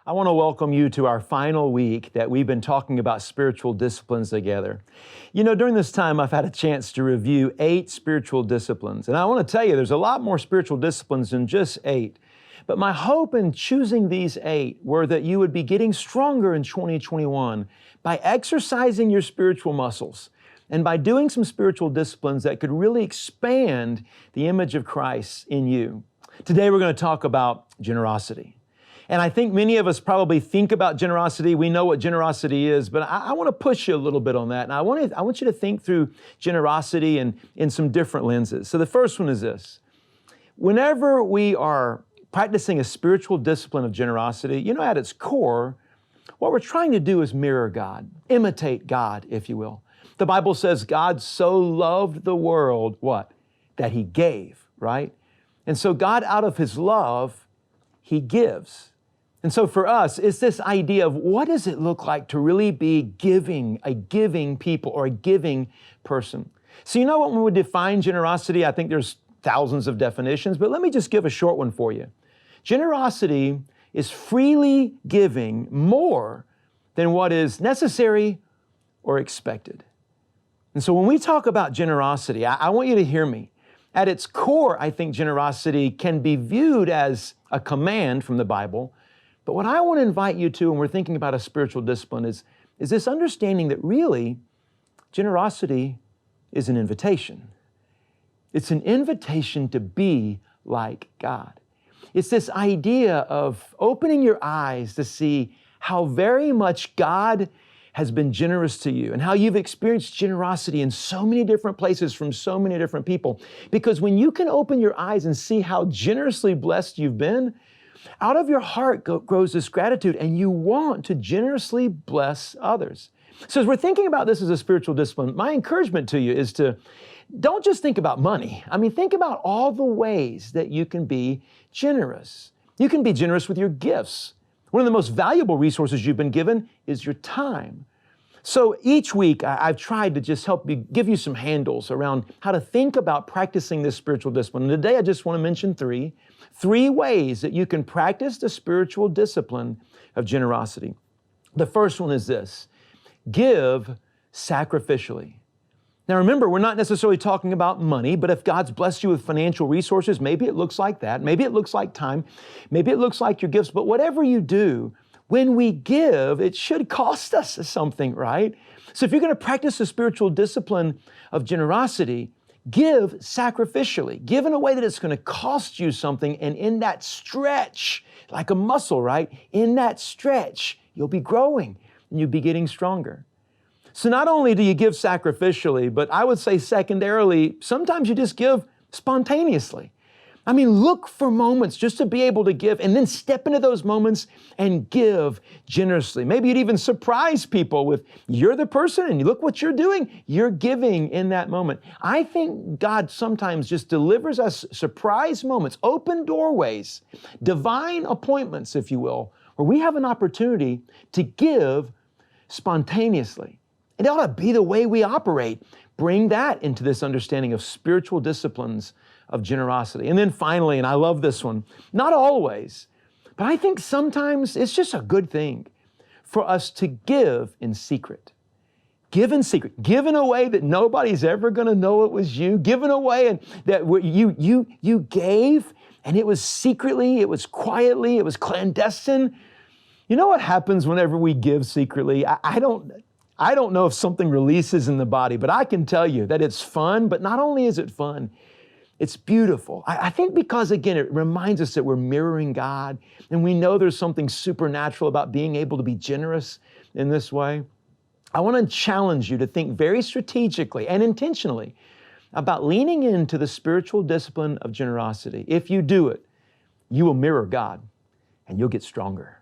I want to welcome you to our final week that we've been talking about spiritual disciplines together. You know, during this time, I've had a chance to review 8 spiritual disciplines. And I want to tell you, there's a lot more spiritual disciplines than just 8. But my hope in choosing these 8 were that you would be getting stronger in 2021 by exercising your spiritual muscles and by doing some spiritual disciplines that could really expand the image of Christ in you. Today, we're going to talk about generosity. And I think many of us probably think about generosity. We know what generosity is, but I want to push you a little bit on that. And I want you to think through generosity in some different lenses. So the first one is this. Whenever we are practicing a spiritual discipline of generosity, you know, at its core, what we're trying to do is mirror God, imitate God, if you will. The Bible says God so loved the world, what? That He gave, right? And so God, out of His love, He gives. And so for us, it's this idea of what does it look like to really be giving, a giving people or a giving person. So you know what, when we define generosity, I think there's thousands of definitions, but let me just give a short one for you. Generosity is freely giving more than what is necessary or expected. And so when we talk about generosity, I want you to hear me. At its core, I think generosity can be viewed as a command from the Bible. But what I want to invite you to when we're thinking about a spiritual discipline is this understanding that really generosity is an invitation. It's an invitation to be like God. It's this idea of opening your eyes to see how very much God has been generous to you and how you've experienced generosity in so many different places from so many different people. Because when you can open your eyes and see how generously blessed you've been, out of your heart grows this gratitude and you want to generously bless others. So as we're thinking about this as a spiritual discipline, my encouragement to you is to don't just think about money. I mean, think about all the ways that you can be generous. You can be generous with your gifts. One of the most valuable resources you've been given is your time. So each week, I've tried to just help give you some handles around how to think about practicing this spiritual discipline. And today, I just want to mention three ways that you can practice the spiritual discipline of generosity. The first one is this: give sacrificially. Now remember, we're not necessarily talking about money, but if God's blessed you with financial resources, maybe it looks like that. Maybe it looks like time. Maybe it looks like your gifts. But whatever you do, when we give, it should cost us something, right? So if you're going to practice the spiritual discipline of generosity, give sacrificially. Give in a way that it's going to cost you something. And in that stretch, like a muscle, right? In that stretch, you'll be growing and you'll be getting stronger. So not only do you give sacrificially, but I would say secondarily, sometimes you just give spontaneously. I mean, look for moments just to be able to give and then step into those moments and give generously. Maybe you'd even surprise people with, you're the person and look what you're doing. You're giving in that moment. I think God sometimes just delivers us surprise moments, open doorways, divine appointments, if you will, where we have an opportunity to give spontaneously. It ought to be the way we operate. Bring that into this understanding of spiritual disciplines of generosity. And then finally, and I love this one, not always, but I think sometimes it's just a good thing for us to give in secret. Give in secret. Give in a way that nobody's ever going to know it was you. Give in a way and that you gave, and it was secretly, it was quietly, it was clandestine. You know what happens whenever we give secretly? I don't know if something releases in the body, but I can tell you that it's fun, but not only is it fun, it's beautiful. I think because, again, it reminds us that we're mirroring God, and we know there's something supernatural about being able to be generous in this way. I want to challenge you to think very strategically and intentionally about leaning into the spiritual discipline of generosity. If you do it, you will mirror God, and you'll get stronger.